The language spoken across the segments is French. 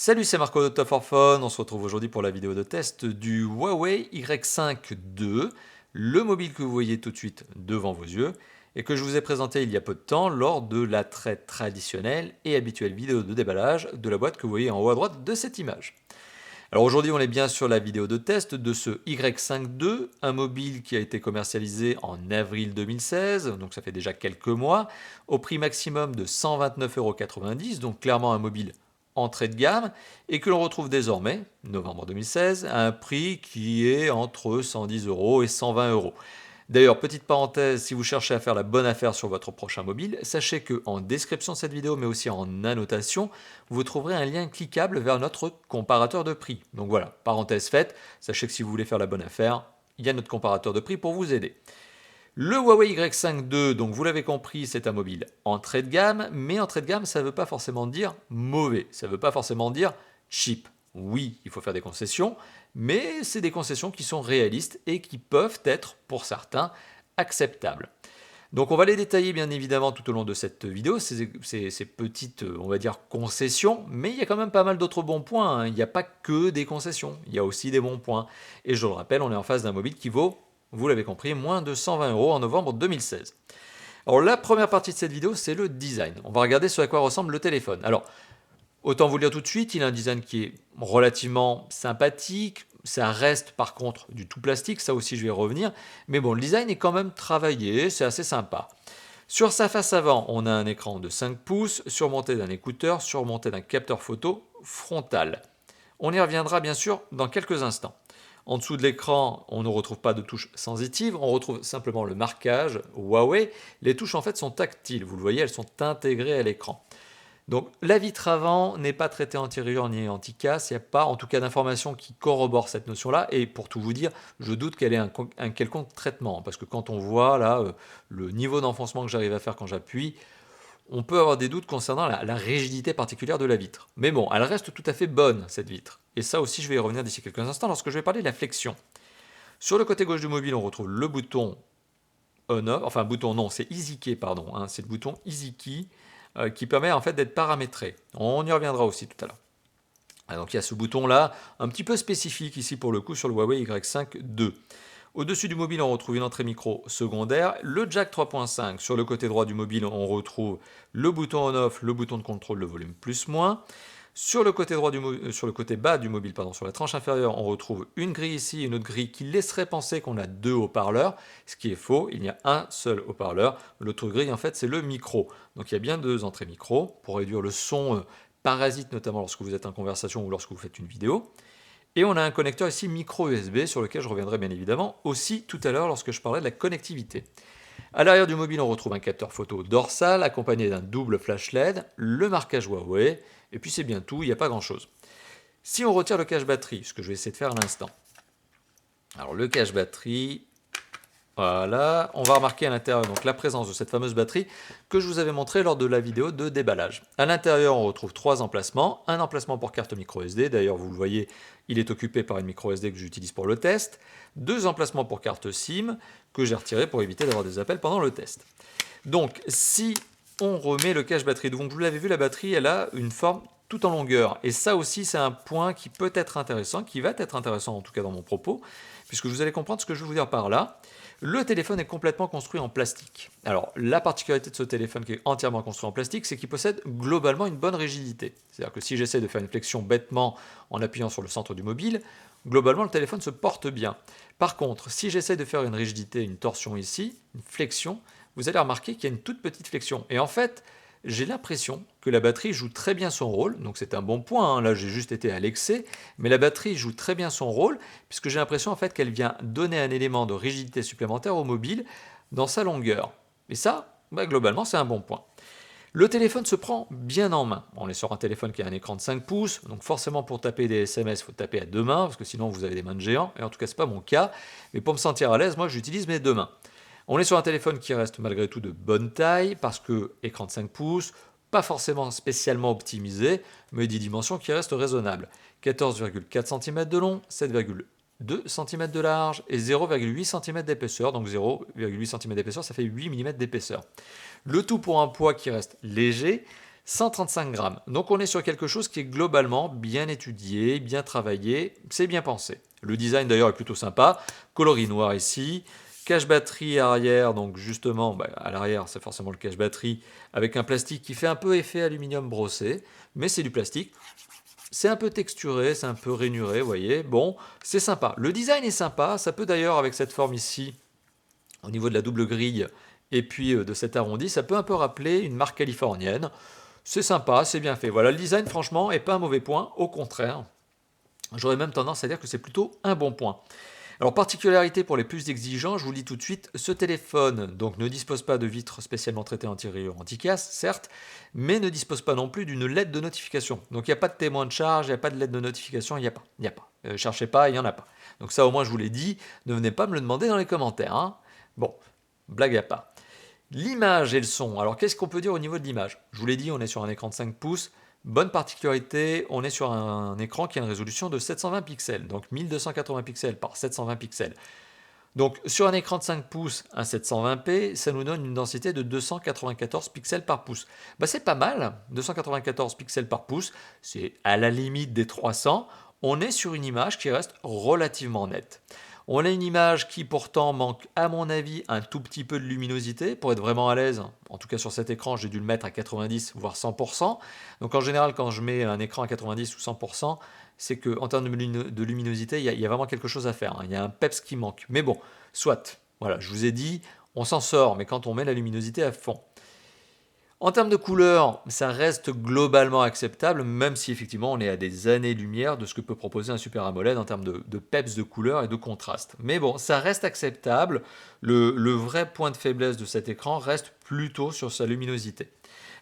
Salut, c'est Marco de Top for Fun. On se retrouve aujourd'hui pour la vidéo de test du Huawei Y5 II, le mobile que vous voyez tout de suite devant vos yeux et que je vous ai présenté il y a peu de temps lors de la très traditionnelle et habituelle vidéo de déballage de la boîte que vous voyez en haut à droite de cette image. Alors aujourd'hui, on est bien sur la vidéo de test de ce Y5 II, un mobile qui a été commercialisé en avril 2016, donc ça fait déjà quelques mois, au prix maximum de 129,90 €, donc clairement un mobile entrée de gamme, et que l'on retrouve désormais, novembre 2016, à un prix qui est entre 110 € et 120 €. D'ailleurs, petite parenthèse, si vous cherchez à faire la bonne affaire sur votre prochain mobile, sachez que en description de cette vidéo, mais aussi en annotation, vous trouverez un lien cliquable vers notre comparateur de prix. Donc voilà, parenthèse faite, sachez que si vous voulez faire la bonne affaire, il y a notre comparateur de prix pour vous aider. Le Huawei Y5 II, donc vous l'avez compris, c'est un mobile entrée de gamme, mais entrée de gamme, ça ne veut pas forcément dire mauvais, ça ne veut pas forcément dire cheap. Oui, il faut faire des concessions, mais c'est des concessions qui sont réalistes et qui peuvent être, pour certains, acceptables. Donc on va les détailler bien évidemment tout au long de cette vidéo, ces petites, on va dire, concessions, mais il y a quand même pas mal d'autres bons points, hein. Il n'y a pas que des concessions, il y a aussi des bons points. Et je le rappelle, on est en face d'un mobile qui vaut, vous l'avez compris, moins de 120 € en novembre 2016. Alors la première partie de cette vidéo, c'est le design. On va regarder ce à quoi ressemble le téléphone. Alors, autant vous le dire tout de suite, il a un design qui est relativement sympathique. Ça reste par contre du tout plastique, ça aussi je vais y revenir. Mais bon, le design est quand même travaillé, c'est assez sympa. Sur sa face avant, on a un écran de 5 pouces, surmonté d'un écouteur, surmonté d'un capteur photo frontal. On y reviendra bien sûr dans quelques instants. En dessous de l'écran, on ne retrouve pas de touches sensitives, on retrouve simplement le marquage Huawei. Les touches en fait sont tactiles, vous le voyez, elles sont intégrées à l'écran. Donc la vitre avant n'est pas traitée anti-rayures ni anti-casse, il n'y a pas en tout cas d'informations qui corroborent cette notion-là, et pour tout vous dire, je doute qu'elle ait un quelconque traitement, parce que quand on voit là le niveau d'enfoncement que j'arrive à faire quand j'appuie, on peut avoir des doutes concernant la rigidité particulière de la vitre. Mais bon, elle reste tout à fait bonne cette vitre, et ça aussi je vais y revenir d'ici quelques instants lorsque je vais parler de la flexion. Sur le côté gauche du mobile, on retrouve le bouton on-off, enfin bouton non, c'est Easy Key, pardon, hein, c'est le bouton Easy Key qui permet en fait d'être paramétré. On y reviendra aussi tout à l'heure. Donc il y a ce bouton là, un petit peu spécifique ici pour le coup sur le Huawei Y5 II. Au-dessus du mobile, on retrouve une entrée micro secondaire, le jack 3.5. Sur le côté droit du mobile, on retrouve le bouton on-off, le bouton de contrôle de volume plus-moins. Sur le côté sur le côté bas du mobile, pardon, sur la tranche inférieure, on retrouve une grille ici, une autre grille qui laisserait penser qu'on a deux haut-parleurs, ce qui est faux. Il y a un seul haut-parleur. L'autre grille, en fait, c'est le micro. Donc il y a bien deux entrées micro pour réduire le son parasite, notamment lorsque vous êtes en conversation ou lorsque vous faites une vidéo. Et on a un connecteur ici micro USB sur lequel je reviendrai bien évidemment aussi tout à l'heure lorsque je parlerai de la connectivité. À l'arrière du mobile, on retrouve un capteur photo dorsal accompagné d'un double flash LED, le marquage Huawei, et puis c'est bien tout, il n'y a pas grand chose. Si on retire le cache batterie, ce que je vais essayer de faire à l'instant. Alors le cache batterie, voilà, on va remarquer à l'intérieur donc la présence de cette fameuse batterie que je vous avais montré lors de la vidéo de déballage. À l'intérieur, on retrouve trois emplacements. Un emplacement pour carte micro SD, d'ailleurs vous le voyez, il est occupé par une micro SD que j'utilise pour le test. Deux emplacements pour carte SIM que j'ai retiré pour éviter d'avoir des appels pendant le test. Donc si on remet le cache batterie, donc vous l'avez vu, la batterie elle a une forme tout en longueur. Et ça aussi c'est un point qui peut être intéressant, qui va être intéressant en tout cas dans mon propos, puisque vous allez comprendre ce que je veux vous dire par là. Le téléphone est complètement construit en plastique. Alors, la particularité de ce téléphone qui est entièrement construit en plastique, c'est qu'il possède globalement une bonne rigidité. C'est-à-dire que si j'essaie de faire une flexion bêtement en appuyant sur le centre du mobile, globalement le téléphone se porte bien. Par contre, si j'essaie de faire une rigidité, une torsion ici, une flexion, vous allez remarquer qu'il y a une toute petite flexion. Et en fait, j'ai l'impression que la batterie joue très bien son rôle, donc c'est un bon point, hein. Là j'ai juste été à l'excès, mais la batterie joue très bien son rôle, puisque j'ai l'impression en fait qu'elle vient donner un élément de rigidité supplémentaire au mobile dans sa longueur. Et ça, globalement c'est un bon point. Le téléphone se prend bien en main. On est sur un téléphone qui a un écran de 5 pouces, donc forcément pour taper des SMS, il faut taper à deux mains, parce que sinon vous avez des mains de géant, et en tout cas c'est pas mon cas, mais pour me sentir à l'aise, moi j'utilise mes deux mains. On est sur un téléphone qui reste malgré tout de bonne taille, parce que écran de 5 pouces, pas forcément spécialement optimisé, mais des dimensions qui restent raisonnables. 14,4 cm de long, 7,2 cm de large et 0,8 cm d'épaisseur. Donc 0,8 cm d'épaisseur, ça fait 8 mm d'épaisseur. Le tout pour un poids qui reste léger, 135 grammes. Donc on est sur quelque chose qui est globalement bien étudié, bien travaillé, c'est bien pensé. Le design d'ailleurs est plutôt sympa, coloris noir ici, cache batterie arrière, donc justement à l'arrière c'est forcément le cache batterie avec un plastique qui fait un peu effet aluminium brossé, mais c'est du plastique. C'est un peu texturé, c'est un peu rainuré, vous voyez. Bon, c'est sympa. Le design est sympa, ça peut d'ailleurs avec cette forme ici, au niveau de la double grille et puis de cet arrondi, ça peut un peu rappeler une marque californienne. C'est sympa, c'est bien fait. Voilà, le design franchement est pas un mauvais point, au contraire. J'aurais même tendance à dire que c'est plutôt un bon point. Alors particularité pour les plus exigeants, je vous le dis tout de suite, ce téléphone donc ne dispose pas de vitre spécialement traitée anti-rayures anti-casse, certes, mais ne dispose pas non plus d'une LED de notification. Donc il n'y a pas de témoin de charge, il n'y a pas de LED de notification, il n'y a pas. Il n'y a pas. Cherchez pas, il n'y en a pas. Donc ça au moins je vous l'ai dit, ne venez pas me le demander dans les commentaires. Hein. Bon, blague à part. L'image et le son. Alors qu'est-ce qu'on peut dire au niveau de l'image? Je vous l'ai dit, on est sur un écran de 5 pouces. Bonne particularité, on est sur un écran qui a une résolution de 720 pixels, donc 1280 pixels par 720 pixels. Donc sur un écran de 5 pouces, un 720p, ça nous donne une densité de 294 pixels par pouce. C'est pas mal, 294 pixels par pouce, c'est à la limite des 300. On est sur une image qui reste relativement nette. On a une image qui pourtant manque à mon avis un tout petit peu de luminosité pour être vraiment à l'aise. En tout cas sur cet écran j'ai dû le mettre à 90 voire 100%. Donc en général quand je mets un écran à 90 ou 100%, c'est qu'en termes de luminosité, il y a vraiment quelque chose à faire. Hein. Il y a un peps qui manque. Mais bon, soit. Voilà, je vous ai dit, on s'en sort, mais quand on met la luminosité à fond. En termes de couleur, ça reste globalement acceptable, même si effectivement on est à des années-lumière de ce que peut proposer un Super AMOLED en termes de peps de couleur et de contraste. Mais bon, ça reste acceptable. Le vrai point de faiblesse de cet écran reste plutôt sur sa luminosité.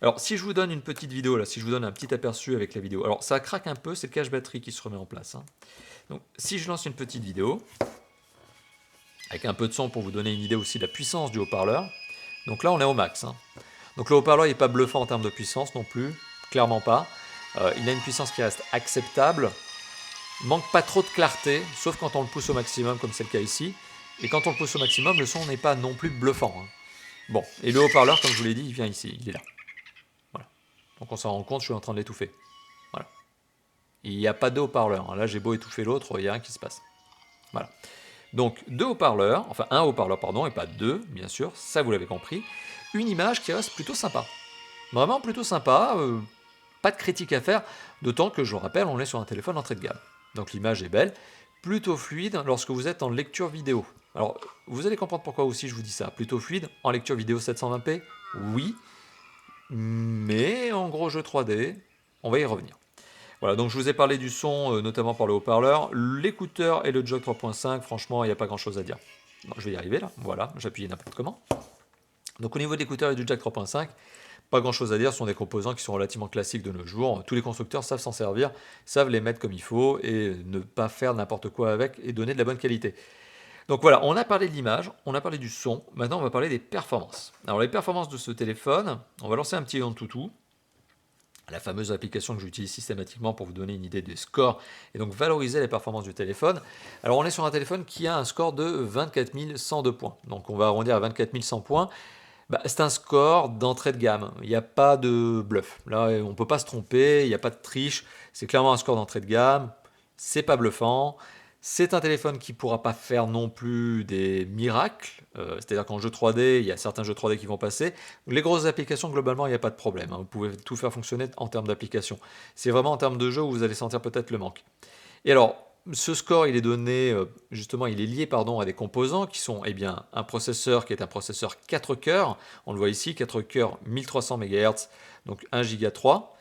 Alors si je vous donne une petite vidéo, là, si je vous donne un petit aperçu avec la vidéo, alors ça craque un peu, c'est le cache batterie qui se remet en place. Hein. Donc si je lance une petite vidéo, avec un peu de son pour vous donner une idée aussi de la puissance du haut-parleur, donc là on est au max. Hein. Donc le haut-parleur n'est pas bluffant en termes de puissance non plus, clairement pas. Il a une puissance qui reste acceptable, manque pas trop de clarté, sauf quand on le pousse au maximum comme c'est le cas ici. Et quand on le pousse au maximum, le son n'est pas non plus bluffant. Hein. Bon, et le haut-parleur, comme je vous l'ai dit, il vient ici, il est là. Voilà. Donc on s'en rend compte, je suis en train de l'étouffer. Voilà. Il n'y a pas de haut-parleur. Là j'ai beau étouffer l'autre, il n'y a rien qui se passe. Voilà. Donc deux haut-parleurs, enfin un haut-parleur pardon, et pas deux, bien sûr, ça vous l'avez compris. Une image qui reste plutôt sympa. Vraiment plutôt sympa, pas de critique à faire, d'autant que je vous rappelle, on est sur un téléphone entrée de gamme. Donc l'image est belle, plutôt fluide lorsque vous êtes en lecture vidéo. Alors vous allez comprendre pourquoi aussi je vous dis ça. Plutôt fluide en lecture vidéo 720p, oui, mais en gros jeu 3D, on va y revenir. Voilà, donc je vous ai parlé du son, notamment par le haut-parleur. L'écouteur et le jack 3.5, franchement, il n'y a pas grand-chose à dire. Bon, je vais y arriver là, voilà, j'appuie n'importe comment. Donc au niveau de l'écouteur et du jack 3.5, pas grand chose à dire, ce sont des composants qui sont relativement classiques de nos jours. Tous les constructeurs savent s'en servir, savent les mettre comme il faut et ne pas faire n'importe quoi avec et donner de la bonne qualité. Donc voilà, on a parlé de l'image, on a parlé du son, maintenant on va parler des performances. Alors les performances de ce téléphone, on va lancer un petit Antutu, la fameuse application que j'utilise systématiquement pour vous donner une idée des scores et donc valoriser les performances du téléphone. Alors on est sur un téléphone qui a un score de 24 102 points, donc on va arrondir à 24 100 points. C'est un score d'entrée de gamme, il n'y a pas de bluff. Là, on ne peut pas se tromper, il n'y a pas de triche. C'est clairement un score d'entrée de gamme, c'est pas bluffant. C'est un téléphone qui ne pourra pas faire non plus des miracles. C'est-à-dire qu'en jeu 3D, il y a certains jeux 3D qui vont passer. Les grosses applications, globalement, il n'y a pas de problème. Hein. Vous pouvez tout faire fonctionner en termes d'application. C'est vraiment en termes de jeu où vous allez sentir peut-être le manque. Et alors, ce score, il est donné, justement, il est lié à des composants qui sont un processeur qui est un processeur 4 cœurs. On le voit ici, 4 cœurs 1300 MHz, donc 1 Go 3.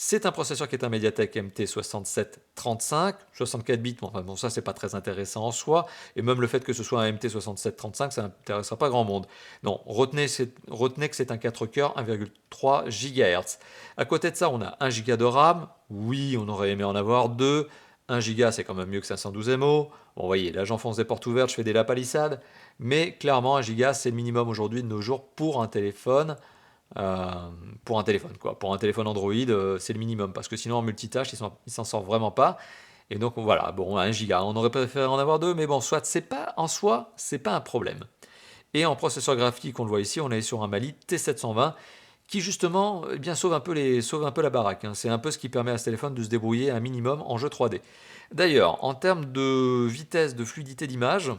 C'est un processeur qui est un MediaTek MT6735, 64 bits, bon ça c'est pas très intéressant en soi, et même le fait que ce soit un MT6735, ça n'intéressera pas grand monde. Non, retenez que c'est un 4 cœurs, 1,3 GHz. À côté de ça, on a 1 Go de RAM, oui, on aurait aimé en avoir 2, 1 Go c'est quand même mieux que 512 MO, bon vous voyez, là j'enfonce des portes ouvertes, je fais des lapalissades, mais clairement 1 Go c'est le minimum aujourd'hui de nos jours pour un téléphone. Pour un téléphone quoi. Pour un téléphone Android, c'est le minimum parce que sinon en multitâche, il s'en sort vraiment pas. Et donc voilà, bon, 1 giga, on aurait préféré en avoir 2, mais bon, soit c'est pas en soi, c'est pas un problème. Et en processeur graphique, on le voit ici, on est sur un Mali T720 qui justement eh bien, sauve un peu la baraque, hein. C'est un peu ce qui permet à ce téléphone de se débrouiller un minimum en jeu 3D. D'ailleurs, en termes de vitesse, de fluidité d'image,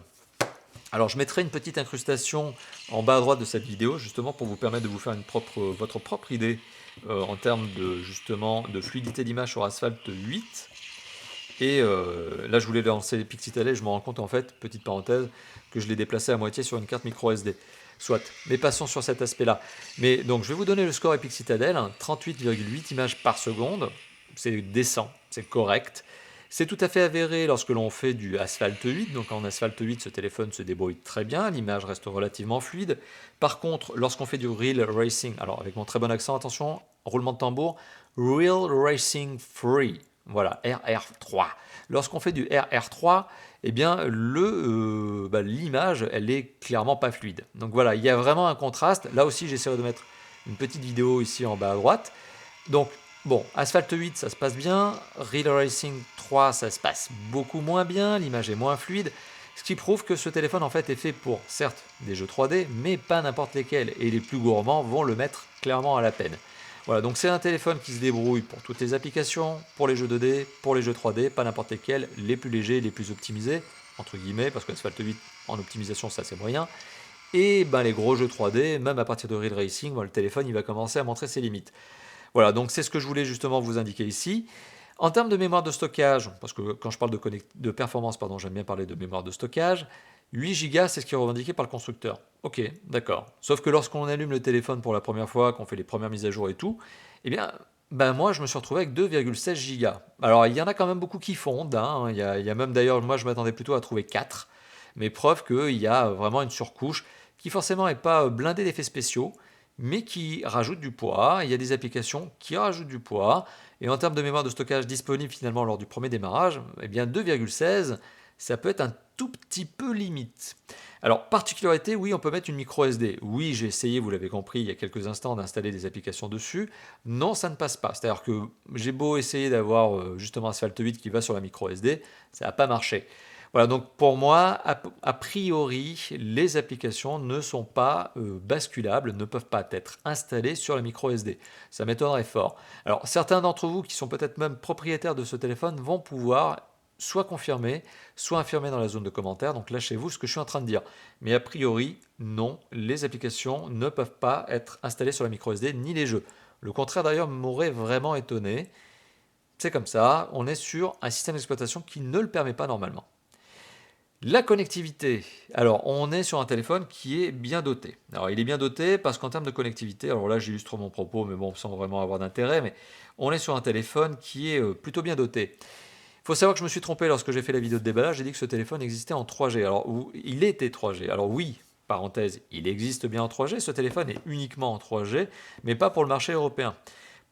alors je mettrai une petite incrustation en bas à droite de cette vidéo, justement pour vous permettre de vous faire votre propre idée en termes de, justement, de fluidité d'image sur Asphalt 8. Et là, je voulais lancer les Pixitale et je me rends compte, en fait, petite parenthèse, que je l'ai déplacé à moitié sur une carte micro SD. Soit, mais passons sur cet aspect-là. Mais donc, je vais vous donner le score Epic Citadel, 38,8 images par seconde. C'est décent, c'est correct. C'est tout à fait avéré lorsque l'on fait du Asphalt 8. Donc, en Asphalt 8, ce téléphone se débrouille très bien. L'image reste relativement fluide. Par contre, lorsqu'on fait du Real Racing, alors avec mon très bon accent, attention, roulement de tambour, Real Racing Free. Voilà, RR3. Lorsqu'on fait du RR3, eh bien, l'image, elle est clairement pas fluide. Donc voilà, il y a vraiment un contraste. Là aussi, j'essaierai de mettre une petite vidéo ici en bas à droite. Donc, bon, Asphalt 8, ça se passe bien. Real Racing 3, ça se passe beaucoup moins bien. L'image est moins fluide. Ce qui prouve que ce téléphone, en fait, est fait pour, certes, des jeux 3D, mais pas n'importe lesquels. Et les plus gourmands vont le mettre clairement à la peine. Voilà, donc c'est un téléphone qui se débrouille pour toutes les applications, pour les jeux 2D, pour les jeux 3D, pas n'importe lesquels, les plus légers, les plus optimisés, entre guillemets, parce que Asphalt 8 en optimisation, ça c'est moyen. Et ben, les gros jeux 3D, même à partir de Real Racing, le téléphone il va commencer à montrer ses limites. Voilà, donc c'est ce que je voulais justement vous indiquer ici. En termes de mémoire de stockage, parce que quand je parle de performance, pardon, j'aime bien parler de mémoire de stockage, 8 Go, c'est ce qui est revendiqué par le constructeur. Ok, d'accord. Sauf que lorsqu'on allume le téléphone pour la première fois, qu'on fait les premières mises à jour et tout, eh bien, ben moi, je me suis retrouvé avec 2,16 Go. Alors, il y en a quand même beaucoup qui fondent, hein. Il y a même d'ailleurs, moi, je m'attendais plutôt à trouver 4. Mais preuve qu'il y a vraiment une surcouche qui forcément n'est pas blindée d'effets spéciaux, mais qui rajoute du poids. Il y a des applications qui rajoutent du poids. Et en termes de mémoire de stockage disponible finalement lors du premier démarrage, eh bien 2,16, ça peut être un tout petit peu limite. Alors, particularité, oui, on peut mettre une micro SD. Oui, j'ai essayé, vous l'avez compris, il y a quelques instants, d'installer des applications dessus. Non, ça ne passe pas. C'est-à-dire que j'ai beau essayer d'avoir justement Asphalt 8 qui va sur la micro SD, ça n'a pas marché. Voilà, donc pour moi, a priori, les applications ne sont pas basculables, ne peuvent pas être installées sur la micro SD. Ça m'étonnerait fort. Alors, certains d'entre vous qui sont peut-être même propriétaires de ce téléphone vont pouvoir soit confirmer, soit infirmer dans la zone de commentaires. Donc lâchez-vous ce que je suis en train de dire. Mais a priori, non, les applications ne peuvent pas être installées sur la micro SD, ni les jeux. Le contraire d'ailleurs m'aurait vraiment étonné. C'est comme ça, on est sur un système d'exploitation qui ne le permet pas normalement. La connectivité. Alors, on est sur un téléphone qui est bien doté. Alors, il est bien doté parce qu'en termes de connectivité, alors là, j'illustre mon propos, mais bon, sans vraiment avoir d'intérêt, mais on est sur un téléphone qui est plutôt bien doté. Il faut savoir que je me suis trompé lorsque j'ai fait la vidéo de déballage, j'ai dit que ce téléphone existait en 3G. Alors, il était 3G. Alors oui, parenthèse, il existe bien en 3G, ce téléphone est uniquement en 3G, mais pas pour le marché européen.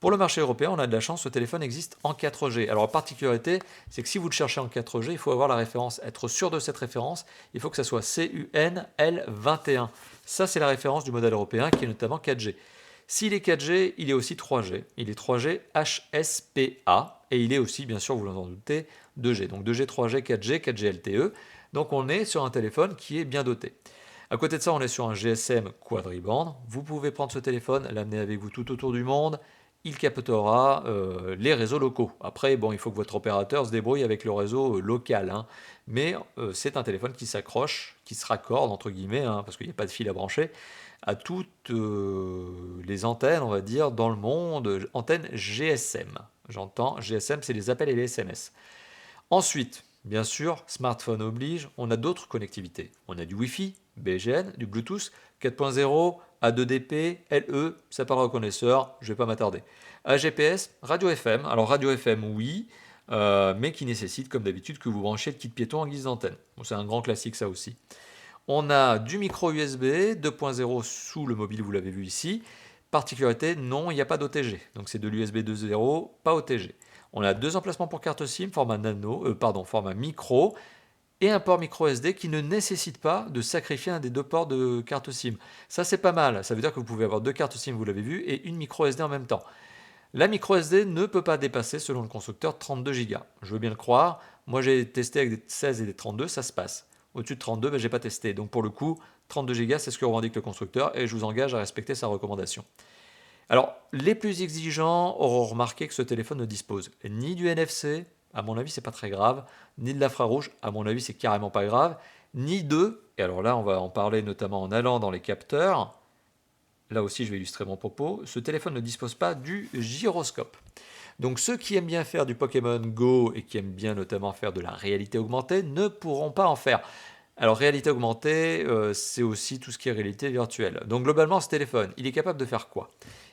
Pour le marché européen, on a de la chance, ce téléphone existe en 4G. Alors la particularité, c'est que si vous le cherchez en 4G, il faut avoir la référence, être sûr de cette référence, il faut que ça soit CUNL21. Ça, c'est la référence du modèle européen qui est notamment 4G. S'il est 4G, il est aussi 3G. Il est 3G HSPA et il est aussi, bien sûr, vous en doutez, 2G. Donc 2G, 3G, 4G, 4G LTE. Donc on est sur un téléphone qui est bien doté. À côté de ça, on est sur un GSM quadriband. Vous pouvez prendre ce téléphone, l'amener avec vous tout autour du monde. Il captera les réseaux locaux. Après, bon, il faut que votre opérateur se débrouille avec le réseau local, hein. Mais c'est un téléphone qui s'accroche, qui se raccorde, entre guillemets, hein, parce qu'il n'y a pas de fil à brancher, à toutes les antennes, on va dire, dans le monde, antennes GSM. J'entends, GSM, c'est les appels et les SMS. Ensuite, bien sûr, smartphone oblige, on a d'autres connectivités. On a du Wi-Fi, BGN, du Bluetooth, 4.0, A2DP, LE, ça parle reconnaisseur, je ne vais pas m'attarder. AGPS, radio FM. Alors radio FM, oui, mais qui nécessite, comme d'habitude, que vous branchez le kit piéton en guise d'antenne. Bon, c'est un grand classique, ça aussi. On a du micro USB 2.0 sous le mobile, vous l'avez vu ici. Particularité, non, il n'y a pas d'OTG. Donc c'est de l'USB 2.0, pas OTG. On a deux emplacements pour carte SIM, format micro, et un port micro SD qui ne nécessite pas de sacrifier un des deux ports de carte SIM. Ça, c'est pas mal. Ça veut dire que vous pouvez avoir deux cartes SIM, vous l'avez vu, et une micro SD en même temps. La micro SD ne peut pas dépasser, selon le constructeur, 32 Go. Je veux bien le croire. Moi, j'ai testé avec des 16 et des 32, ça se passe. Au-dessus de 32, je n'ai pas testé. Donc pour le coup, 32 Go, c'est ce que revendique le constructeur, et je vous engage à respecter sa recommandation. Alors, les plus exigeants auront remarqué que ce téléphone ne dispose ni du NFC, à mon avis c'est pas très grave, ni de l'infrarouge, à mon avis c'est carrément pas grave, ni de, et alors là on va en parler notamment en allant dans les capteurs, là aussi je vais illustrer mon propos, ce téléphone ne dispose pas du gyroscope. Donc ceux qui aiment bien faire du Pokémon Go et qui aiment bien notamment faire de la réalité augmentée ne pourront pas en faire. Alors réalité augmentée, c'est aussi tout ce qui est réalité virtuelle. Donc globalement ce téléphone, il est capable de faire quoi?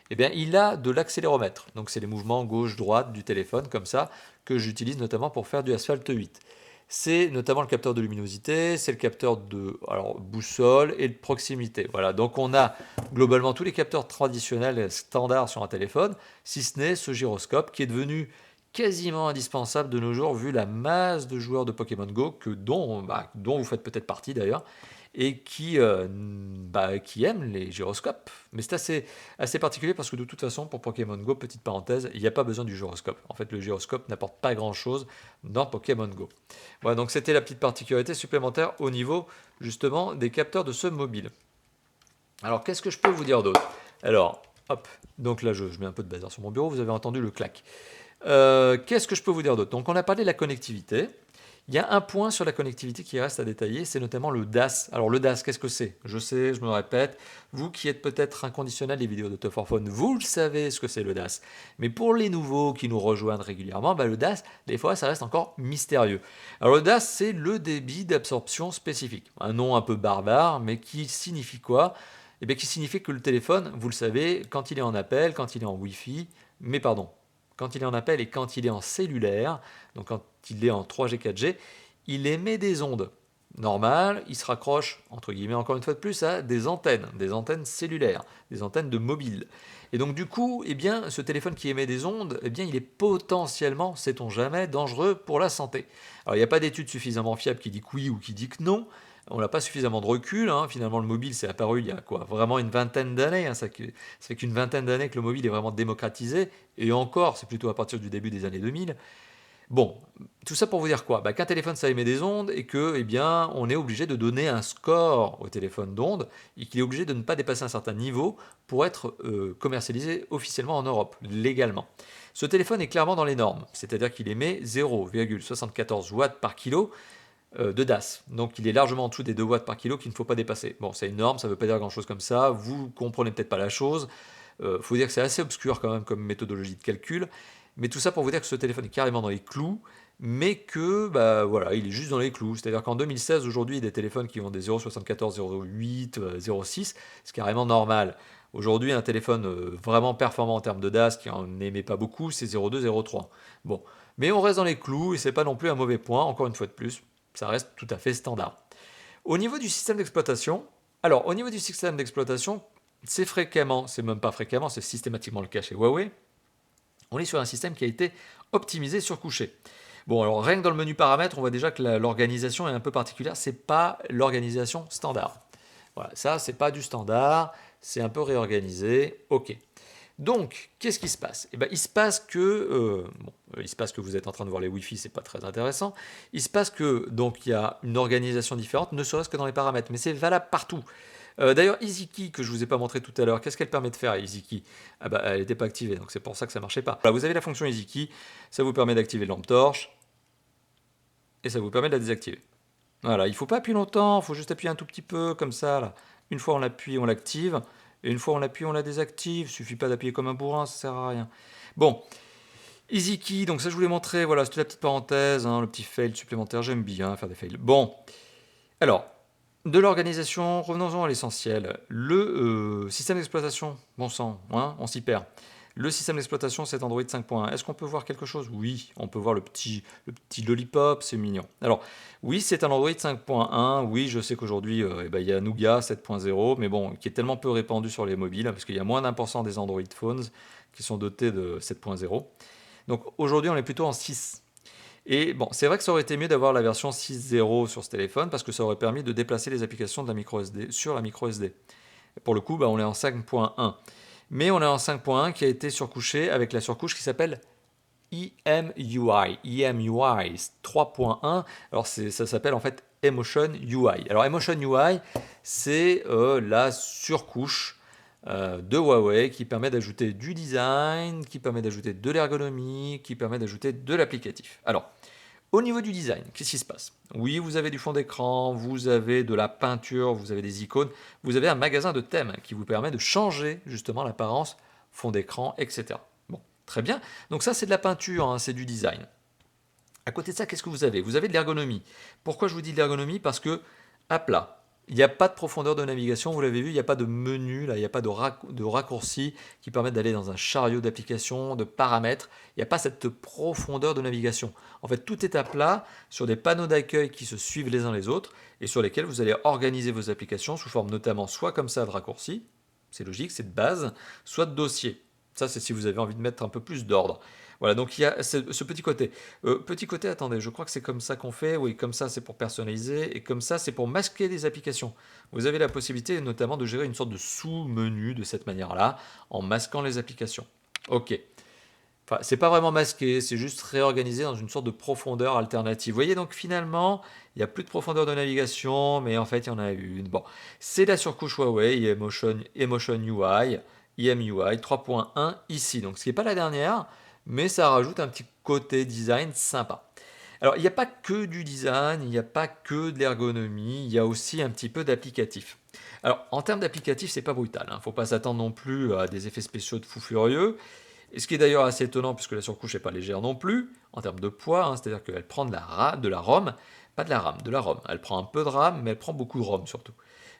Eh bien il a de l'accéléromètre. Donc c'est les mouvements gauche-droite du téléphone comme ça que j'utilise notamment pour faire du Asphalt 8. C'est notamment le capteur de luminosité, c'est le capteur de boussole et de proximité. Voilà, donc on a globalement tous les capteurs traditionnels standards sur un téléphone, si ce n'est ce gyroscope qui est devenu quasiment indispensable de nos jours vu la masse de joueurs de Pokémon Go dont vous faites peut-être partie d'ailleurs et qui aiment les gyroscopes. Mais c'est assez particulier parce que de toute façon, pour Pokémon Go, petite parenthèse, il n'y a pas besoin du gyroscope. En fait, le gyroscope n'apporte pas grand-chose dans Pokémon Go. Voilà, donc c'était la petite particularité supplémentaire au niveau justement des capteurs de ce mobile. Alors, qu'est-ce que je peux vous dire d'autre? Alors, hop, donc là, je mets un peu de bazar sur mon bureau, vous avez entendu le clac. Qu'est-ce que je peux vous dire d'autre? Donc, on a parlé de la connectivité. Il y a un point sur la connectivité qui reste à détailler, c'est notamment le DAS. Alors le DAS, qu'est-ce que c'est? Je sais, je me répète, vous qui êtes peut-être inconditionnel des vidéos de Tough for Phone, vous le savez ce que c'est le DAS. Mais pour les nouveaux qui nous rejoignent régulièrement, le DAS, des fois, ça reste encore mystérieux. Alors le DAS, c'est le débit d'absorption spécifique. Un nom un peu barbare, mais qui signifie quoi? Eh bien, qui signifie que le téléphone, vous le savez, quand il est en appel, quand il est en Wi-Fi, mais pardon, quand il est en appel et quand il est en cellulaire, donc quand il est en 3G, 4G, il émet des ondes. Normal, il se raccroche, entre guillemets encore une fois de plus, à des antennes cellulaires, des antennes de mobile. Et donc du coup, eh bien, ce téléphone qui émet des ondes, eh bien, il est potentiellement, sait-on jamais, dangereux pour la santé. Alors il n'y a pas d'études suffisamment fiables qui disent que oui ou qui disent que non. On n'a pas suffisamment de recul. Finalement, le mobile, c'est apparu il y a quoi? Vraiment une vingtaine d'années. Ça fait qu'une vingtaine d'années que le mobile est vraiment démocratisé. Et encore, c'est plutôt à partir du début des années 2000. Bon, tout ça pour vous dire quoi? Qu'un téléphone, ça émet des ondes et que, eh bien, on est obligé de donner un score au téléphone d'ondes et qu'il est obligé de ne pas dépasser un certain niveau pour être commercialisé officiellement en Europe, légalement. Ce téléphone est clairement dans les normes, c'est-à-dire qu'il émet 0,74 watts par kilo de DAS. Donc il est largement en dessous des 2 watts par kilo qu'il ne faut pas dépasser. Bon, c'est une norme, ça ne veut pas dire grand-chose comme ça, vous comprenez peut-être pas la chose. Faut dire que c'est assez obscur quand même comme méthodologie de calcul. Mais tout ça pour vous dire que ce téléphone est carrément dans les clous, mais que voilà, il est juste dans les clous. C'est-à-dire qu'en 2016, aujourd'hui, il y a des téléphones qui ont des 0,74, 0,8, 0,6, c'est carrément normal. Aujourd'hui, un téléphone vraiment performant en termes de DAS, qui en émet pas beaucoup, c'est 0,2, 0,3. Bon, mais on reste dans les clous et c'est pas non plus un mauvais point. Encore une fois de plus, ça reste tout à fait standard. Au niveau du système d'exploitation, alors au niveau du système d'exploitation, c'est fréquemment, c'est même pas fréquemment, c'est systématiquement le cas chez Huawei. On est sur un système qui a été optimisé sur couché. Bon, alors rien que dans le menu paramètres, on voit déjà que l'organisation est un peu particulière. C'est pas l'organisation standard. Voilà, ça c'est pas du standard, c'est un peu réorganisé. Ok. Donc, qu'est-ce qui se passe? Il se passe que vous êtes en train de voir les Wi-Fi, c'est pas très intéressant. Il se passe que donc il y a une organisation différente, ne serait-ce que dans les paramètres, mais c'est valable partout. D'ailleurs, EasyKey, que je ne vous ai pas montré tout à l'heure, qu'est-ce qu'elle permet de faire, EasyKey? Elle n'était pas activée, donc c'est pour ça que ça ne marchait pas. Voilà, vous avez la fonction EasyKey, ça vous permet d'activer la lampe torche, et ça vous permet de la désactiver. Voilà, il ne faut pas appuyer longtemps, il faut juste appuyer un tout petit peu, comme ça. Là. Une fois on l'appuie, on l'active, et une fois on l'appuie, on la désactive. Il ne suffit pas d'appuyer comme un bourrin, ça ne sert à rien. Bon, EasyKey, donc ça je vous l'ai montré, voilà, c'était la petite parenthèse, le petit fail supplémentaire, j'aime bien faire des fails. Bon, alors, de l'organisation, revenons-en à l'essentiel. Le système d'exploitation, bon sang, on s'y perd. Le système d'exploitation, c'est Android 5.1. Est-ce qu'on peut voir quelque chose? Oui, on peut voir le petit lollipop, c'est mignon. Alors, oui, c'est un Android 5.1. Oui, je sais qu'aujourd'hui, il y a Nougat 7.0, mais bon, qui est tellement peu répandu sur les mobiles, parce qu'il y a moins d'1% des Android phones qui sont dotés de 7.0. Donc aujourd'hui, on est plutôt en 6. Et bon, c'est vrai que ça aurait été mieux d'avoir la version 6.0 sur ce téléphone parce que ça aurait permis de déplacer les applications de la micro SD sur la micro SD. Pour le coup, on est en 5.1. Mais on est en 5.1 qui a été surcouché avec la surcouche qui s'appelle EMUI. EMUI 3.1. Alors ça s'appelle en fait Emotion UI. Alors Emotion UI, c'est la surcouche de Huawei qui permet d'ajouter du design, qui permet d'ajouter de l'ergonomie, qui permet d'ajouter de l'applicatif. Alors, au niveau du design, qu'est-ce qui se passe? Oui, vous avez du fond d'écran, vous avez de la peinture, vous avez des icônes, vous avez un magasin de thèmes qui vous permet de changer justement l'apparence, fond d'écran, etc. Bon, très bien. Donc ça, c'est de la peinture, hein, c'est du design. À côté de ça, qu'est-ce que vous avez? Vous avez de l'ergonomie. Pourquoi je vous dis de l'ergonomie? Parce que à plat. Il n'y a pas de profondeur de navigation, vous l'avez vu, il n'y a pas de menu, là, il n'y a pas de raccourci qui permettent d'aller dans un chariot d'applications, de paramètres. Il n'y a pas cette profondeur de navigation. En fait, tout est à plat sur des panneaux d'accueil qui se suivent les uns les autres et sur lesquels vous allez organiser vos applications sous forme notamment soit comme ça de raccourcis, c'est logique, c'est de base, soit de dossier. Ça, c'est si vous avez envie de mettre un peu plus d'ordre. Voilà, donc il y a ce petit côté. Petit côté, attendez, je crois que c'est comme ça qu'on fait. Oui, comme ça, c'est pour personnaliser. Et comme ça, c'est pour masquer des applications. Vous avez la possibilité notamment de gérer une sorte de sous-menu de cette manière-là, en masquant les applications. Ok. Enfin, c'est pas vraiment masqué, c'est juste réorganisé dans une sorte de profondeur alternative. Vous voyez, donc finalement, il n'y a plus de profondeur de navigation, mais en fait, il y en a une. Bon, c'est la surcouche Huawei, Emotion UI, EMUI 3.1 ici. Donc, ce n'est pas la dernière, mais ça rajoute un petit côté design sympa. Alors, il n'y a pas que du design, il n'y a pas que de l'ergonomie, il y a aussi un petit peu d'applicatif. Alors, en termes d'applicatif, c'est pas brutal, hein. Faut pas s'attendre non plus à des effets spéciaux de fou furieux. Et ce qui est d'ailleurs assez étonnant, puisque la surcouche n'est pas légère non plus, en termes de poids, hein, c'est-à-dire qu'elle prend de la ROM, pas de la RAM, de la ROM. Elle prend un peu de RAM, mais elle prend beaucoup de ROM surtout.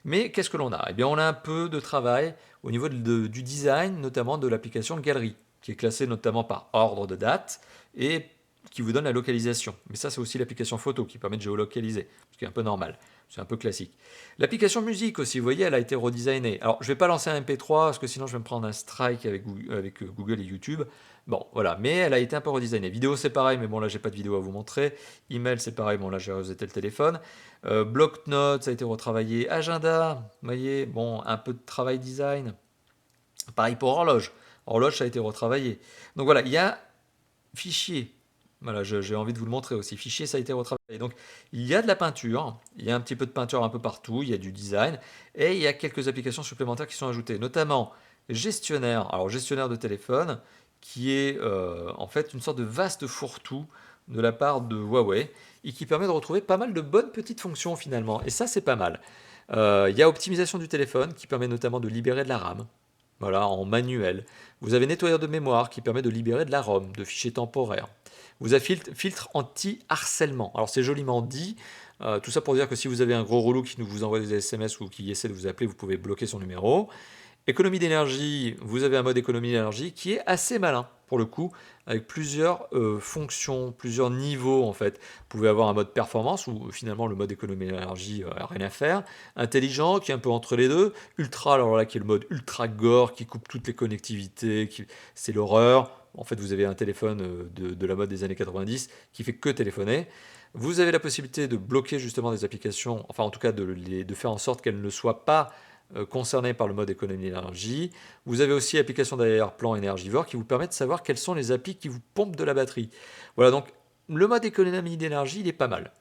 Mais qu'est-ce que l'on a? Eh bien, on a un peu de travail au niveau du design, notamment de l'application Galerie, qui est classée notamment par ordre de date et qui vous donne la localisation. Mais ça, c'est aussi l'application photo qui permet de géolocaliser, ce qui est un peu normal. C'est un peu classique. L'application musique aussi, vous voyez, elle a été redesignée. Alors, je ne vais pas lancer un MP3 parce que sinon je vais me prendre un strike avec Google et YouTube. Bon, voilà, mais elle a été un peu redesignée. Vidéo, c'est pareil, mais bon, là, j'ai pas de vidéo à vous montrer. Email, c'est pareil, bon, là, j'ai reseté le téléphone. Bloc-notes, ça a été retravaillé. Agenda, vous voyez, bon, un peu de travail design. Pareil pour horloge. Horloge, ça a été retravaillé. Donc voilà, il y a fichier. Voilà, j'ai envie de vous le montrer aussi. Fichier, ça a été retravaillé. Donc, il y a de la peinture, il y a un petit peu de peinture un peu partout, il y a du design, et il y a quelques applications supplémentaires qui sont ajoutées, notamment gestionnaire. Alors, gestionnaire de téléphone, qui est en fait une sorte de vaste fourre-tout de la part de Huawei, et qui permet de retrouver pas mal de bonnes petites fonctions finalement. Et ça, c'est pas mal. Il y a optimisation du téléphone, qui permet notamment de libérer de la RAM. Voilà, en manuel. Vous avez nettoyeur de mémoire qui permet de libérer de la ROM, de fichiers temporaires. Vous avez filtre anti-harcèlement. Alors c'est joliment dit, tout ça pour dire que si vous avez un gros relou qui vous envoie des SMS ou qui essaie de vous appeler, vous pouvez bloquer son numéro. Économie d'énergie, vous avez un mode économie d'énergie qui est assez malin pour le coup, avec plusieurs fonctions, plusieurs niveaux en fait. Vous pouvez avoir un mode performance où finalement le mode économie d'énergie n'a rien à faire. Intelligent qui est un peu entre les deux. Ultra, alors là qui est le mode ultra gore qui coupe toutes les connectivités, c'est l'horreur. En fait, vous avez un téléphone de la mode des années 90 qui fait que téléphoner. Vous avez la possibilité de bloquer justement des applications, enfin en tout cas de faire en sorte qu'elles ne soient pas concernées par le mode économie d'énergie. Vous avez aussi l'application d'arrière-plan énergivore qui vous permet de savoir quelles sont les applis qui vous pompent de la batterie. Voilà, donc le mode économie d'énergie, il est pas mal.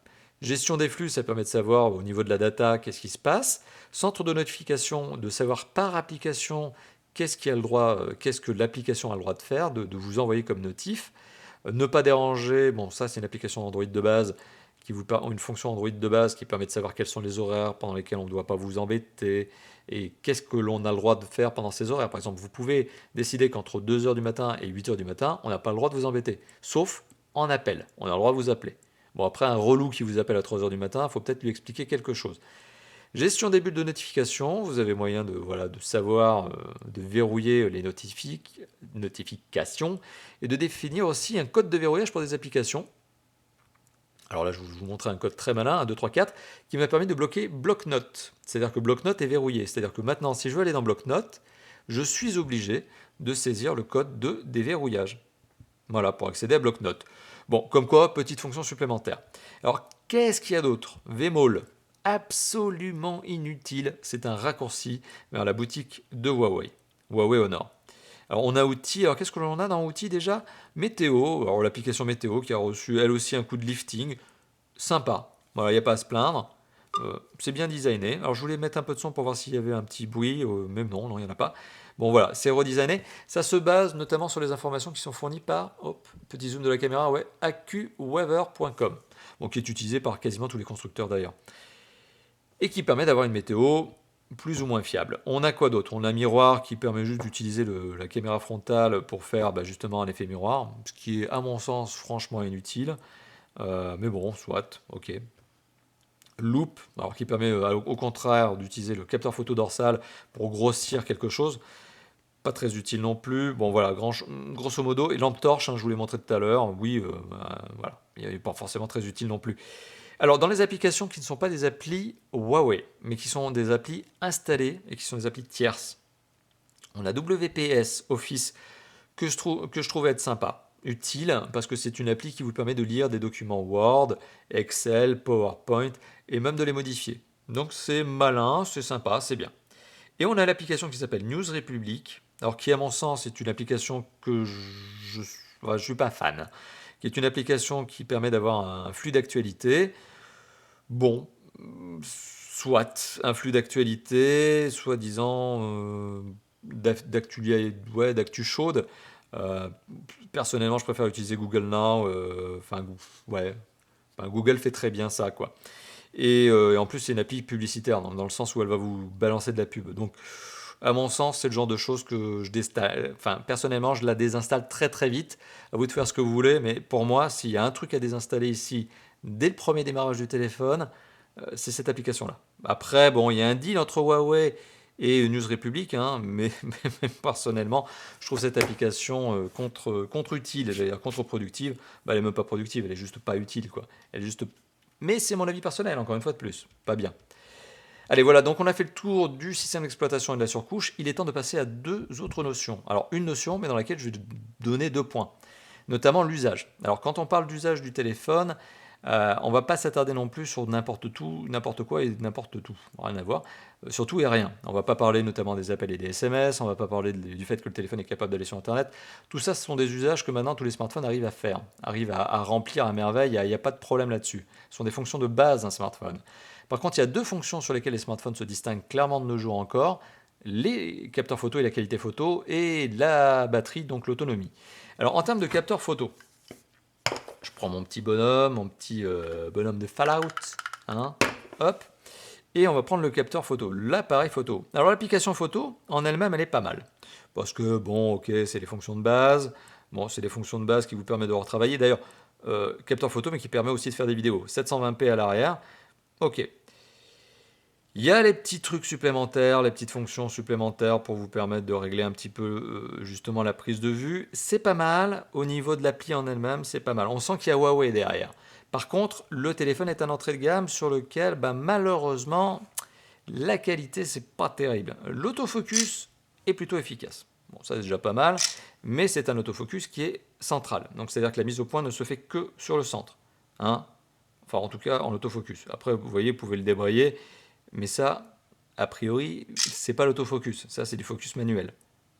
Gestion des flux, ça permet de savoir au niveau de la data qu'est-ce qui se passe. Centre de notification, de savoir par application qu'est-ce que l'application a le droit de faire, de vous envoyer comme notif. Ne pas déranger, bon ça c'est une application Android de base une fonction Android de base qui permet de savoir quels sont les horaires pendant lesquels on ne doit pas vous embêter et qu'est-ce que l'on a le droit de faire pendant ces horaires. Par exemple, vous pouvez décider qu'entre 2h du matin et 8h du matin, on n'a pas le droit de vous embêter, sauf en appel, on a le droit de vous appeler. Bon, après, un relou qui vous appelle à 3h du matin, il faut peut-être lui expliquer quelque chose. Gestion des bulles de notification, vous avez moyen de savoir, de verrouiller les notifications et de définir aussi un code de verrouillage pour des applications. Alors là, je vais vous montrer un code très malin, 1, 2, 3, 4, qui m'a permis de bloquer Bloc-Notes. C'est-à-dire que Bloc-Notes est verrouillé. C'est-à-dire que maintenant, si je veux aller dans Bloc-Notes, je suis obligé de saisir le code de déverrouillage. Voilà, pour accéder à Bloc-Notes. Bon, comme quoi, petite fonction supplémentaire. Alors, qu'est-ce qu'il y a d'autre? Vmol, absolument inutile. C'est un raccourci vers la boutique de Huawei. Huawei Honor. Alors on a outils, alors qu'est-ce que l'on a dans outils déjà? Météo, alors l'application météo qui a reçu elle aussi un coup de lifting, sympa, voilà, il n'y a pas à se plaindre. C'est bien designé. Alors je voulais mettre un peu de son pour voir s'il y avait un petit bruit, mais non, il n'y en a pas. Bon voilà, c'est redesigné. Ça se base notamment sur les informations qui sont fournies par, hop, petit zoom de la caméra, ouais, accuweather.com, bon, qui est utilisé par quasiment tous les constructeurs d'ailleurs. Et qui permet d'avoir une météo plus ou moins fiable. On a quoi d'autre? On a un miroir qui permet juste d'utiliser la caméra frontale pour faire justement un effet miroir, ce qui est à mon sens franchement inutile. Mais bon, soit, ok. Loop, alors qui permet au contraire d'utiliser le capteur photo dorsal pour grossir quelque chose. Pas très utile non plus. Bon voilà, grosso modo. Et lampe torche, je vous l'ai montré tout à l'heure. Oui, voilà. Il n'est pas forcément très utile non plus. Alors, dans les applications qui ne sont pas des applis Huawei, mais qui sont des applis installées et qui sont des applis tierces, on a WPS Office que je trouvais être sympa, utile, parce que c'est une appli qui vous permet de lire des documents Word, Excel, PowerPoint, et même de les modifier. Donc c'est malin, c'est sympa, c'est bien. Et on a l'application qui s'appelle News Republic, alors qui à mon sens est une application que je ne suis pas fan, qui est une application qui permet d'avoir un flux d'actualité. Bon, soit un flux d'actualité, soi-disant d'actu chaude. Euh, Personnellement, je préfère utiliser Google Now. Enfin, ouais, enfin, Google fait très bien ça, quoi. Et en plus, c'est une appli publicitaire, dans le sens où elle va vous balancer de la pub. Donc, à mon sens, c'est le genre de choses que je désinstalle. Enfin, personnellement, je la désinstalle très très vite. À vous de faire ce que vous voulez, mais pour moi, s'il y a un truc à désinstaller ici, dès le premier démarrage du téléphone, c'est cette application-là. Après, bon, il y a un deal entre Huawei et News Republic, mais personnellement, je trouve cette application contre-utile, j'allais dire contre-productive. Bah, elle n'est même pas productive, elle est juste pas utile, quoi. Elle est juste. Mais c'est mon avis personnel, encore une fois de plus. Pas bien. Allez, voilà, donc on a fait le tour du système d'exploitation et de la surcouche. Il est temps de passer à deux autres notions. Alors, une notion, mais dans laquelle je vais donner 2 points, notamment l'usage. Alors, quand on parle d'usage du téléphone, on ne va pas s'attarder non plus sur n'importe quoi et n'importe tout. Rien à voir. Surtout et rien. On ne va pas parler notamment des appels et des SMS, on ne va pas parler du fait que le téléphone est capable d'aller sur Internet. Tout ça, ce sont des usages que maintenant tous les smartphones arrivent à faire, arrivent à remplir à merveille. Il n'y a pas de problème là-dessus. Ce sont des fonctions de base d'un smartphone. Par contre, il y a deux fonctions sur lesquelles les smartphones se distinguent clairement de nos jours encore, les capteurs photo et la qualité photo, et la batterie, donc l'autonomie. Alors en termes de capteurs photo, je prends mon petit bonhomme, bonhomme de Fallout, hop, et on va prendre le capteur photo, l'appareil photo. Alors l'application photo, en elle-même, elle est pas mal. Parce que, bon, ok, c'est les fonctions de base, c'est des fonctions de base qui vous permettent de retravailler. D'ailleurs, capteur photo, mais qui permet aussi de faire des vidéos. 720p à l'arrière, ok. Il y a les petits trucs supplémentaires, les petites fonctions supplémentaires pour vous permettre de régler un petit peu justement la prise de vue. C'est pas mal, au niveau de l'appli en elle-même, c'est pas mal. On sent qu'il y a Huawei derrière. Par contre, le téléphone est un entrée de gamme sur lequel, malheureusement, la qualité, c'est pas terrible. L'autofocus est plutôt efficace. Bon, ça c'est déjà pas mal, mais c'est un autofocus qui est central. Donc c'est-à-dire que la mise au point ne se fait que sur le centre. Enfin, en tout cas, en autofocus. Après, vous voyez, vous pouvez le débrayer. Mais ça, a priori, c'est pas l'autofocus. Ça, c'est du focus manuel.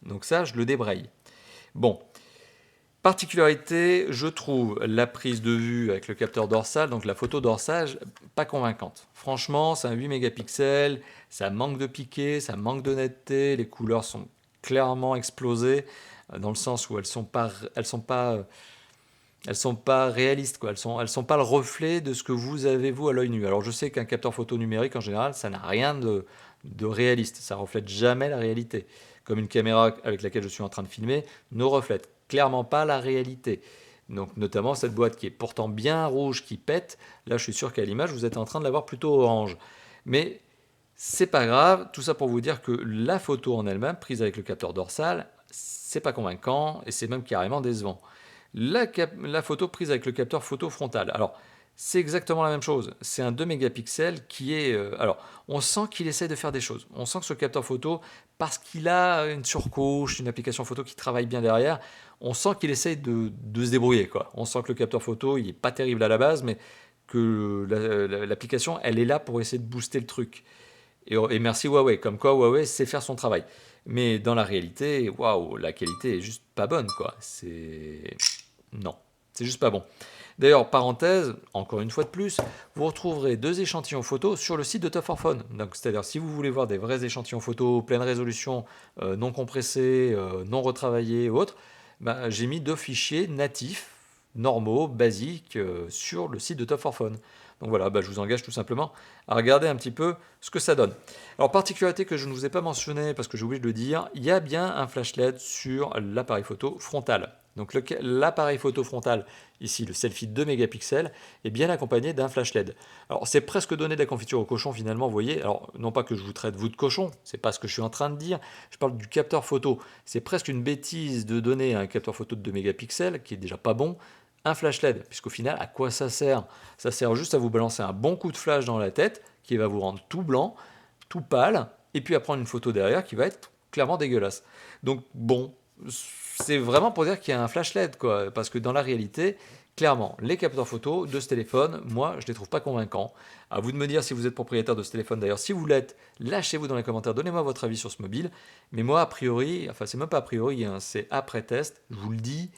Donc ça, je le débraye. Bon. Particularité, je trouve la prise de vue avec le capteur dorsal, donc la photo dorsale, pas convaincante. Franchement, c'est un 8 mégapixels, ça manque de piqué, ça manque de netteté, les couleurs sont clairement explosées, dans le sens où elles sont pas réalistes, quoi. Elles sont pas le reflet de ce que vous avez vous à l'œil nu. Alors je sais qu'un capteur photo numérique en général, ça n'a rien de réaliste, ça reflète jamais la réalité. Comme une caméra avec laquelle je suis en train de filmer ne reflète clairement pas la réalité. Donc notamment cette boîte qui est pourtant bien rouge, qui pète, là je suis sûr qu'à l'image vous êtes en train de l'avoir plutôt orange. Mais c'est pas grave, tout ça pour vous dire que la photo en elle-même, prise avec le capteur dorsal, c'est pas convaincant et c'est même carrément décevant. La photo prise avec le capteur photo frontal. Alors, c'est exactement la même chose. C'est un 2 mégapixels qui est... alors, on sent qu'il essaie de faire des choses. On sent que ce capteur photo, parce qu'il a une surcouche, une application photo qui travaille bien derrière, on sent qu'il essaie de se débrouiller, quoi. On sent que le capteur photo, il n'est pas terrible à la base, mais que l'application, elle est là pour essayer de booster le truc. Et merci Huawei, comme quoi Huawei sait faire son travail. Mais dans la réalité, waouh, la qualité est juste pas bonne, quoi. Non, c'est juste pas bon. D'ailleurs, parenthèse, encore une fois de plus, vous retrouverez 2 échantillons photos sur le site de Top 4 Phone. Donc, c'est-à-dire si vous voulez voir des vrais échantillons photos, pleine résolution, non compressés, non retravaillés ou autres, bah, j'ai mis 2 fichiers natifs, normaux, basiques, sur le site de Top 4 Phone. Donc voilà, bah, je vous engage tout simplement à regarder un petit peu ce que ça donne. Alors, particularité que je ne vous ai pas mentionné parce que j'ai oublié de le dire, il y a bien un flash LED sur l'appareil photo frontal. Donc l'appareil photo frontal, ici le selfie 2 mégapixels, est bien accompagné d'un flash LED. Alors c'est presque donner de la confiture au cochon finalement, vous voyez. Alors non pas que je vous traite vous de cochon, c'est pas ce que je suis en train de dire, je parle du capteur photo. C'est presque une bêtise de donner un capteur photo de 2 mégapixels, qui est déjà pas bon, un flash LED, puisqu'au final, à quoi ça sert? Ça sert juste à vous balancer un bon coup de flash dans la tête, qui va vous rendre tout blanc, tout pâle, et puis à prendre une photo derrière qui va être clairement dégueulasse. Donc bon, c'est vraiment pour dire qu'il y a un flash LED, quoi, parce que dans la réalité, clairement, les capteurs photo de ce téléphone, moi, je les trouve pas convaincants. À vous de me dire si vous êtes propriétaire de ce téléphone. D'ailleurs, si vous l'êtes, lâchez-vous dans les commentaires, donnez-moi votre avis sur ce mobile. Mais moi, a priori, enfin, c'est même pas a priori, hein, c'est après test, je vous le dis,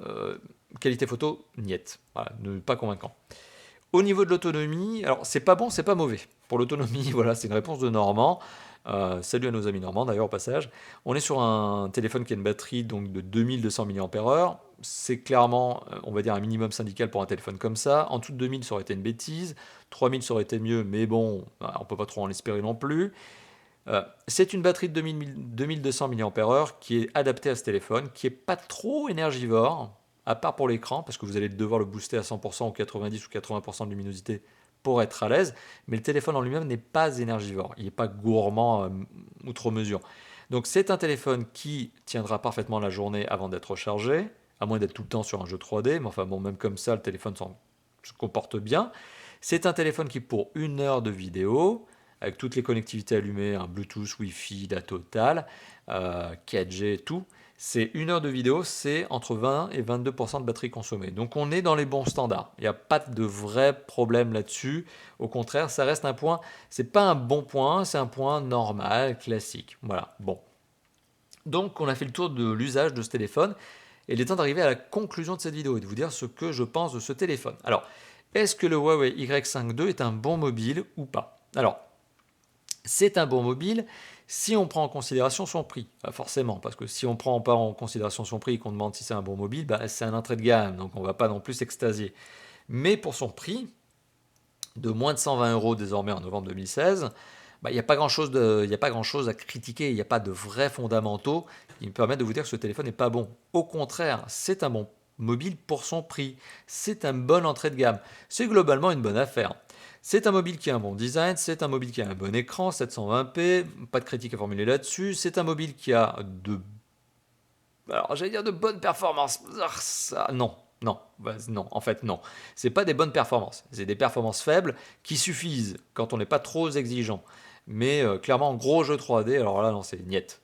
euh, qualité photo, niette. Voilà, pas convaincant. Au niveau de l'autonomie, alors c'est pas bon, c'est pas mauvais. Pour l'autonomie, voilà, c'est une réponse de Normand. Salut à nos amis normands d'ailleurs au passage. On est sur un téléphone qui a une batterie donc de 2200 mAh. C'est clairement, on va dire, un minimum syndical pour un téléphone comme ça. En dessous de 2000, ça aurait été une bêtise. 3000, ça aurait été mieux, mais bon, on peut pas trop en espérer non plus. C'est une batterie de 2200 mAh qui est adaptée à ce téléphone, qui est pas trop énergivore, à part pour l'écran, parce que vous allez devoir le booster à 100% ou 90 ou 80% de luminosité pour être à l'aise, mais le téléphone en lui-même n'est pas énergivore, il n'est pas gourmand outre mesure. Donc c'est un téléphone qui tiendra parfaitement la journée avant d'être rechargé, à moins d'être tout le temps sur un jeu 3D, mais enfin bon, même comme ça, le téléphone se comporte bien. C'est un téléphone qui, pour 1 heure de vidéo, avec toutes les connectivités allumées, un Bluetooth, Wi-Fi, la totale, 4G, tout, c'est 1 heure de vidéo, c'est entre 20 et 22% de batterie consommée. Donc on est dans les bons standards. Il n'y a pas de vrai problème là-dessus. Au contraire, ça reste un point, c'est pas un bon point, c'est un point normal, classique. Voilà, bon. Donc on a fait le tour de l'usage de ce téléphone et il est temps d'arriver à la conclusion de cette vidéo et de vous dire ce que je pense de ce téléphone. Alors, est-ce que le Huawei Y5 II est un bon mobile ou pas? Alors, c'est un bon mobile si on prend en considération son prix. Forcément, parce que si on ne prend pas en considération son prix et qu'on demande si c'est un bon mobile, bah, c'est un entrée de gamme, donc on ne va pas non plus s'extasier. Mais pour son prix, de moins de 120 euros désormais en novembre 2016, bah, il n'y a pas grand-chose à critiquer, il n'y a pas de vrais fondamentaux qui me permettent de vous dire que ce téléphone n'est pas bon. Au contraire, c'est un bon mobile pour son prix. C'est une bonne entrée de gamme. C'est globalement une bonne affaire. C'est un mobile qui a un bon design, c'est un mobile qui a un bon écran, 720p, pas de critique à formuler là-dessus. C'est un mobile qui a alors j'allais dire de bonnes performances. Non, non, non, en fait non. C'est pas des bonnes performances, c'est des performances faibles qui suffisent quand on n'est pas trop exigeant. Mais clairement, gros jeu 3D, alors là non, c'est niet.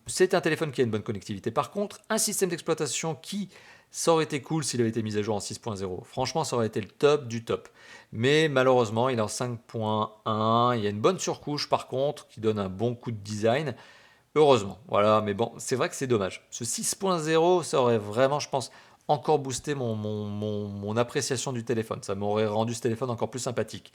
C'est un téléphone qui a une bonne connectivité. Par contre, un système d'exploitation qui, ça aurait été cool s'il avait été mis à jour en 6.0. Franchement, ça aurait été le top du top. Mais malheureusement, il est en 5.1. Il y a une bonne surcouche par contre qui donne un bon coup de design. Heureusement, voilà, mais bon, c'est vrai que c'est dommage. Ce 6.0, ça aurait vraiment, je pense, encore boosté mon appréciation du téléphone. Ça m'aurait rendu ce téléphone encore plus sympathique.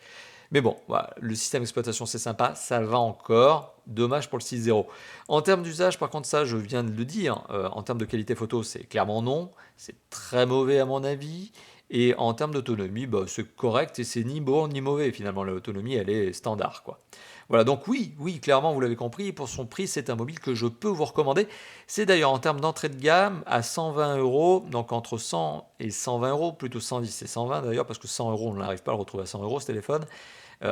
Mais bon, voilà, le système d'exploitation c'est sympa, ça va encore. Dommage pour le 6.0. En termes d'usage, par contre, ça je viens de le dire, en termes de qualité photo, c'est clairement non. C'est très mauvais à mon avis. Et en termes d'autonomie, bah, c'est correct et c'est ni bon ni mauvais. Finalement, l'autonomie, elle est standard, quoi. Voilà, donc oui, oui, clairement, vous l'avez compris, pour son prix, c'est un mobile que je peux vous recommander. C'est d'ailleurs en termes d'entrée de gamme à 120 euros, donc entre 100 et 120 euros, plutôt 110 et 120 d'ailleurs, parce que 100 euros, on n'arrive pas à le retrouver à 100 euros ce téléphone.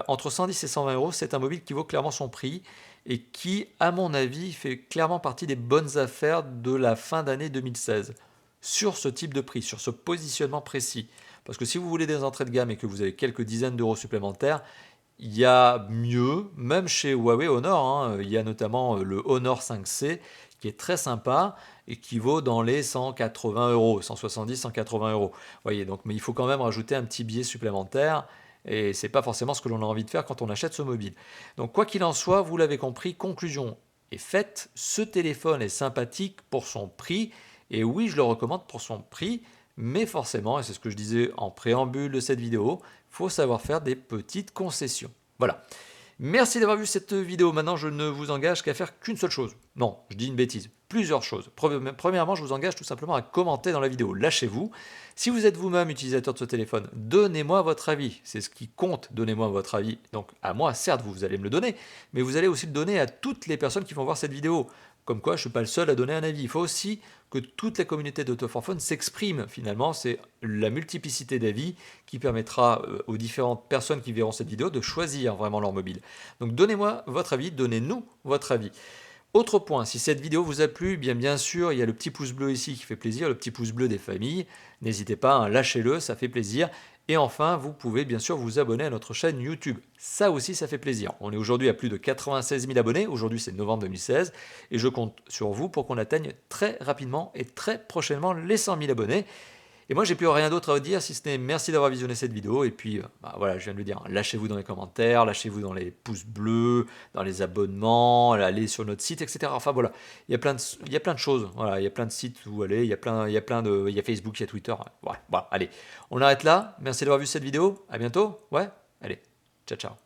Entre 110 et 120 euros, c'est un mobile qui vaut clairement son prix et qui, à mon avis, fait clairement partie des bonnes affaires de la fin d'année 2016 sur ce type de prix, sur ce positionnement précis. Parce que si vous voulez des entrées de gamme et que vous avez quelques dizaines d'euros supplémentaires, il y a mieux, même chez Huawei Honor, hein. Il y a notamment le Honor 5C qui est très sympa et qui vaut dans les 180 euros, 170, 180 euros. Vous voyez, donc, mais il faut quand même rajouter un petit billet supplémentaire et c'est pas forcément ce que l'on a envie de faire quand on achète ce mobile. Donc, quoi qu'il en soit, vous l'avez compris, conclusion est faite. Ce téléphone est sympathique pour son prix et oui, je le recommande pour son prix. mais forcément, et c'est ce que je disais en préambule de cette vidéo, il faut savoir faire des petites concessions. Voilà. Merci d'avoir vu cette vidéo. Maintenant, je ne vous engage qu'à faire qu'une seule chose. Non, je dis une bêtise. Plusieurs choses. Premièrement, je vous engage tout simplement à commenter dans la vidéo. Lâchez-vous. Si vous êtes vous-même utilisateur de ce téléphone, donnez-moi votre avis. C'est ce qui compte. Donnez-moi votre avis. Donc, à moi, certes, vous allez me le donner, mais vous allez aussi le donner à toutes les personnes qui vont voir cette vidéo. Comme quoi, je ne suis pas le seul à donner un avis. Il faut aussi que toute la communauté d'Auto4Phone s'exprime. Finalement, c'est la multiplicité d'avis qui permettra aux différentes personnes qui verront cette vidéo de choisir vraiment leur mobile. Donc donnez-moi votre avis, donnez-nous votre avis. Autre point, si cette vidéo vous a plu, bien sûr, il y a le petit pouce bleu ici qui fait plaisir, le petit pouce bleu des familles. N'hésitez pas, hein, lâchez-le, ça fait plaisir. Et enfin, vous pouvez bien sûr vous abonner à notre chaîne YouTube. Ça aussi, ça fait plaisir. On est aujourd'hui à plus de 96 000 abonnés. Aujourd'hui, c'est novembre 2016. Et je compte sur vous pour qu'on atteigne très rapidement et très prochainement les 100 000 abonnés. Et moi, j'ai plus rien d'autre à vous dire si ce n'est merci d'avoir visionné cette vidéo. Et puis, voilà, je viens de le dire, hein, lâchez-vous dans les commentaires, lâchez-vous dans les pouces bleus, dans les abonnements, allez sur notre site, etc. Enfin voilà, il y a plein de choses. Voilà, il y a plein de sites où aller, il y a Facebook, il y a Twitter. Ouais, voilà, allez, on arrête là. Merci d'avoir vu cette vidéo. À bientôt. Ouais, allez, ciao, ciao.